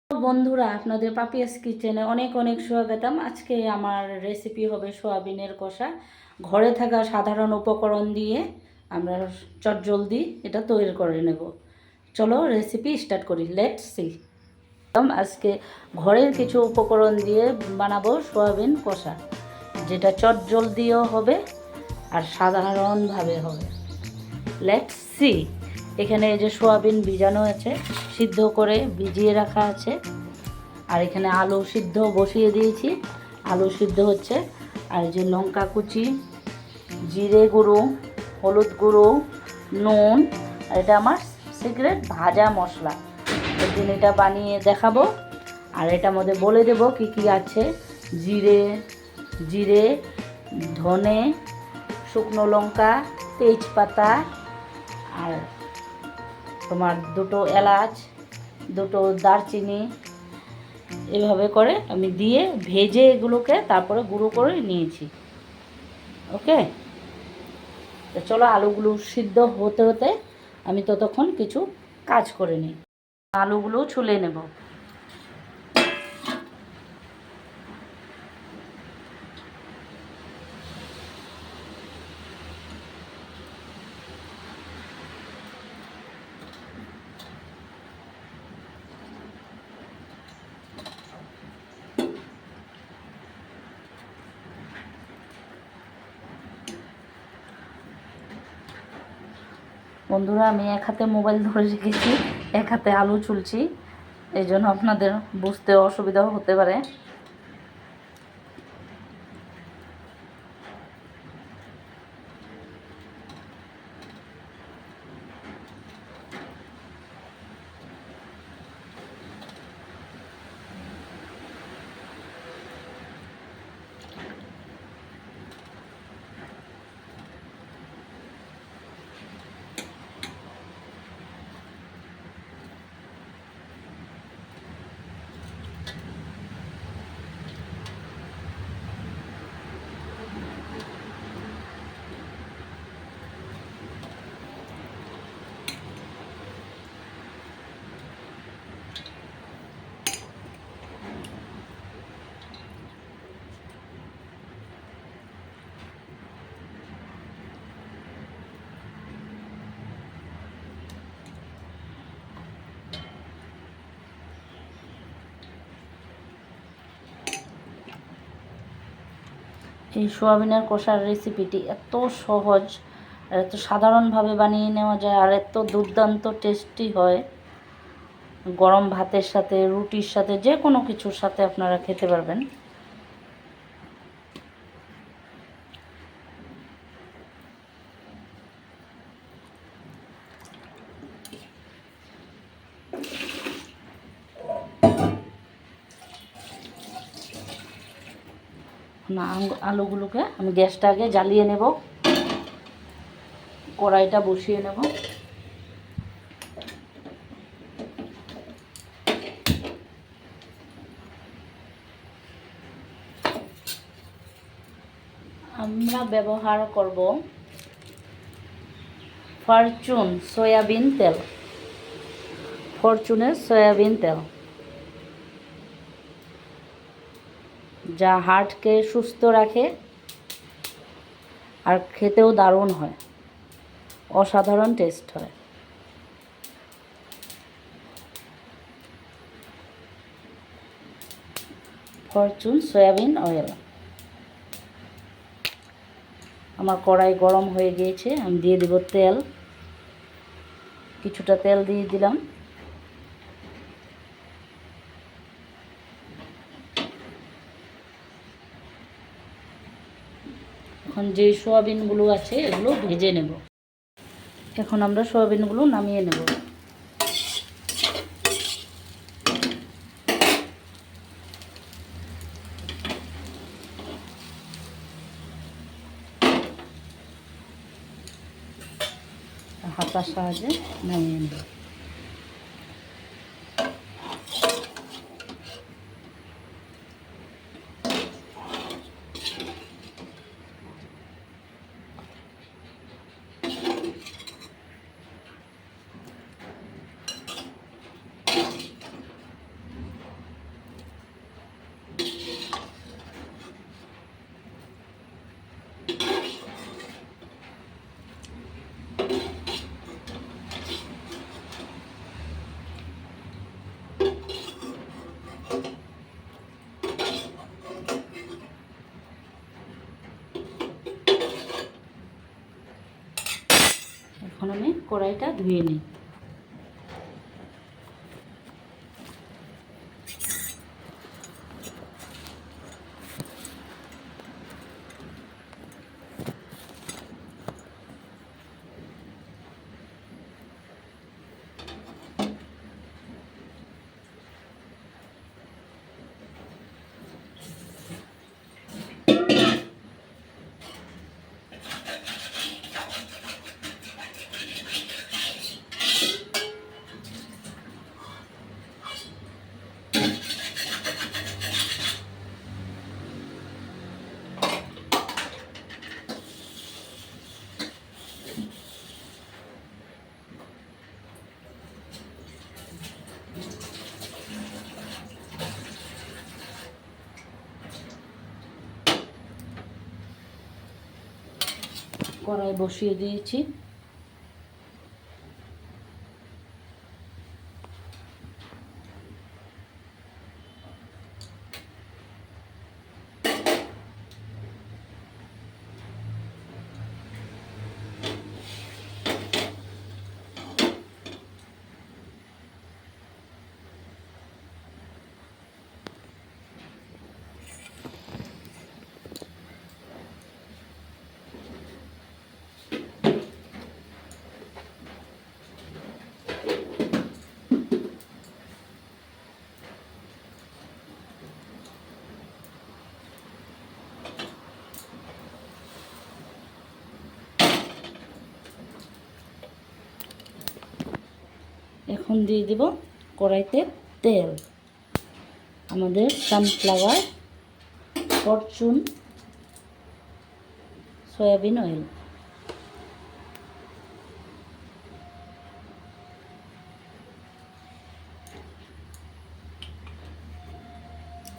বন্ধুরা, আপনাদের পাপিয়াস কিচেনে অনেক অনেক স্বাগতম। আজকে আমার রেসিপি হবে সোয়াবিনের কষা। ঘরে থাকা সাধারণ উপকরণ দিয়ে আমরা চটজলদি এটা তৈরি করে নেব। চলো রেসিপি স্টার্ট করি, লেটস সি। আজকে ঘরের কিছু উপকরণ দিয়ে বানাবো সোয়াবিন কষা, যেটা চটজলদিও হবে আর সাধারণভাবে হবে। Let's see. এখানে এই যে সোয়াবিন ভিজানো আছে, সিদ্ধ করে ভিজিয়ে রাখা আছে। আর এখানে আলু সিদ্ধ বসিয়ে দিয়েছি, আলু সিদ্ধ হচ্ছে। আর এই যে লঙ্কা কুচি, জিরে গুঁড়ো, হলুদ গুঁড়ো, নুন, আর এটা আমার সিক্রেট ভাজা মশলা। একদিন এটা বানিয়ে দেখাবো। আর এটার মধ্যে বলে দেব কি কি আছে। জিরে, ধনে, শুকনো লঙ্কা, তেজপাতা, আর তোমার দুটো এলাচ, দুটো দারচিনি, এভাবে করে আমি দিয়ে ভেজে এগুলোকে তারপরে গুঁড়ো করে নিয়েছি। ওকে, তো চলো আলুগুলো সিদ্ধ হতে হতে আমি ততক্ষণ কিছু কাজ করে নিই। আলুগুলো ছুলে নেব। বন্ধুরা, আমি এক হাতে মোবাইল ধরে রেখেছি, এক হাতে আলু ছুলছি, এই জন্য আপনাদের বুঝতে অসুবিধাও হতে পারে। এই সোয়াবিনের কষার রেসিপিটি এত সহজ আর এত সাধারণভাবে বানিয়ে নেওয়া যায়, আর এত দুর্দান্ত টেস্টি হয়। গরম ভাতের সাথে, রুটির সাথে, যে কোনো কিছুর সাথে আপনারা খেতে পারবেন। না, আলুগুলোকে আমি গ্যাসটা আগে জ্বালিয়ে নেব, কড়াইটা বসিয়ে নেব। আমরা ব্যবহার করব ফরচুনের সয়াবিন তেল, যা হার্টকে সুস্থ রাখে আর খেতেও দারুণ হয়, অসাধারণ টেস্ট হয়। Fortune soybean oil. আমার কড়াই গরম হয়ে গিয়েছে, আমি দিয়ে দেব তেল। কিছুটা তেল দিয়ে দিলাম। এখন যে সোয়াবিনগুলো আছে এগুলো ভেজে নেব। এখন আমরা সোয়াবিনগুলো নামিয়ে নেব। হাতার সাহায্যে নামিয়ে নেব। কড়াইটা ধুয়ে নিই। কড়াই বসিয়ে দিয়েছি। এখন দিয়ে দেব কড়াইতে তেল, আমাদের সানফ্লাওয়ার ফরচুন সয়াবিন অয়েল।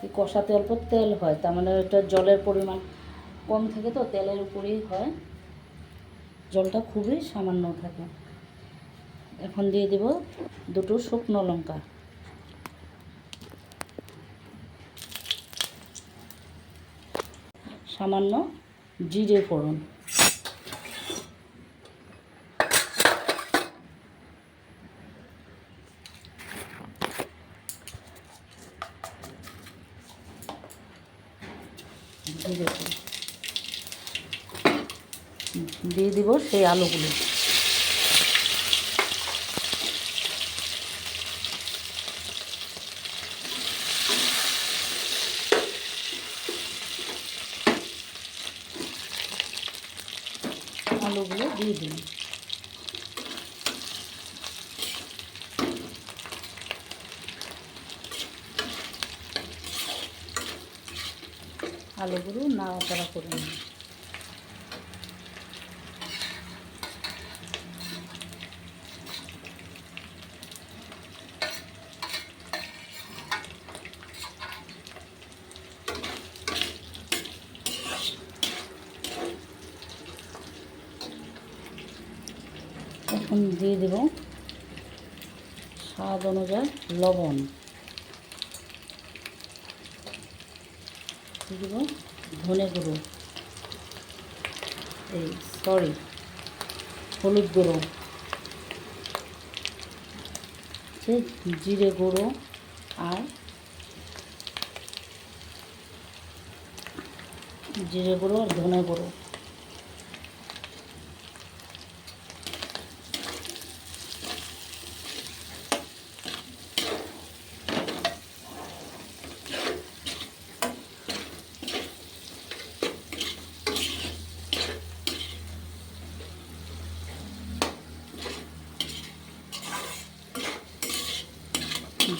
এই কষাতে অল্প তেল হয়, তার মানে এটা জলের পরিমাণ কম থাকে, তো তেলের উপরেই হয়, জলটা খুবই সামান্য থাকে। এখন দিয়ে দেব দুটো শুকনো লঙ্কা, সামান্য জিরে ফোড়ন, দিয়ে দিব সেই আলুগুলো। আলুগুলো দিয়ে দিন। আলুগুলো নাড়াচাড়া করে নিন। এখন দিয়ে দেব স্বাদ অনুযায়ী লবণ, দিয়ে দেব ধনে গুঁড়ো, হলুদ গুঁড়ো, জিরে গুঁড়ো আর ধনে গুঁড়ো।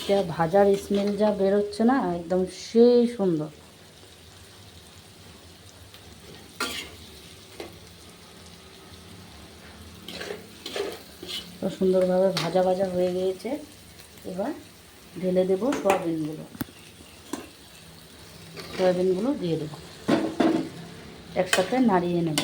যা ভাজার স্মেল যা বেরোচ্ছে না, একদম সেই সুন্দর। তো সুন্দরভাবে ভাজা ভাজা হয়ে গিয়েছে। এবার ঢেলে দেব সয়াবিনগুলো দিয়ে দেব, একসাথে নাড়িয়ে নেব।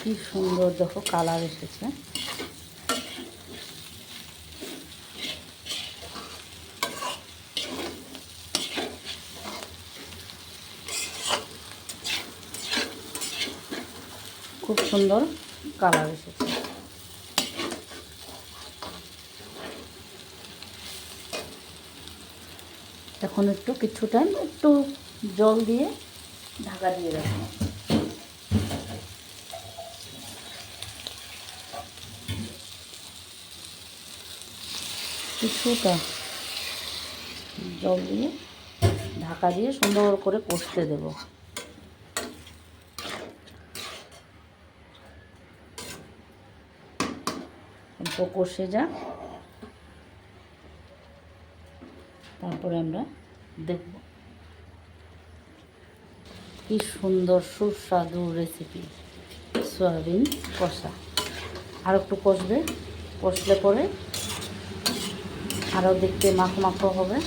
কি সুন্দর দেখো কালার এসেছে। খুব সুন্দর কালার এসেছে। এখন একটু কিছু টাইম একটু জল দিয়ে ঢাকা দিয়ে রাখবো। কিছুটা জল দিয়ে ঢাকা দিয়ে সুন্দর করে কষতে দেব। অল্প কষে যাক, তারপরে আমরা দেখব। কি সুন্দর সুস্বাদু রেসিপি সয়াবিন কষা। আর একটু কষবে, কষলে পরে আরও দেখতে মাখো মাখো হবে।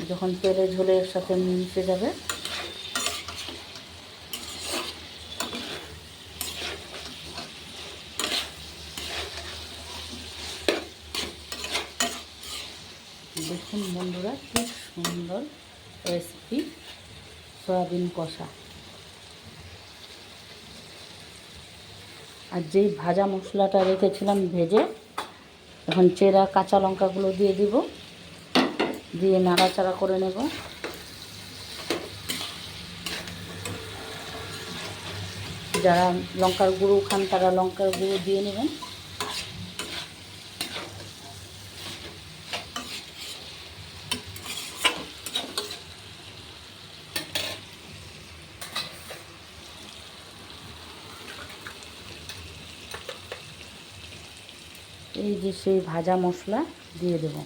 যখন তেলে ঝোলে একসাথে মিশে যাবে, দেখুন বন্ধুরা কি সুন্দর রেসিপি সয়াবিন কষা। আর যেই ভাজা মশলাটা রেখেছিলাম ভেজে, এখন চেরা কাঁচা লঙ্কাগুলো দিয়ে দিব, দিয়ে নাড়াচাড়া করে নেব। যারা লঙ্কার গুঁড়ো খান তারা লঙ্কার গুঁড়ো দিয়ে নেবেন। এই যে সেই ভাজা মশলা দিয়ে দেব।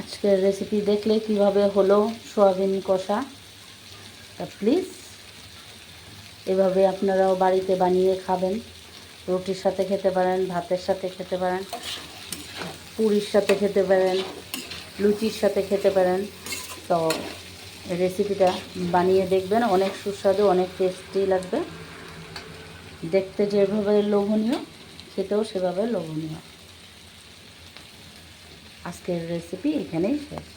আজকের রেসিপি দেখলে কিভাবে হলো সয়াবিন কষা, তা প্লিজ এভাবে আপনারাও বাড়িতে বানিয়ে খাবেন। রুটির সাথে খেতে পারেন, ভাতের সাথে খেতে পারেন, পুরির সাথে খেতে পারেন, লুচির সাথে খেতে পারেন। তো রেসিপিটা বানিয়ে দেখবেন, অনেক সুস্বাদু, অনেক টেস্টি লাগবে। দেখতে যেভাবে লোভনীয়, খেতেও সেভাবে লোভনীয়। আজকের রেসিপি এখানেই শেষ।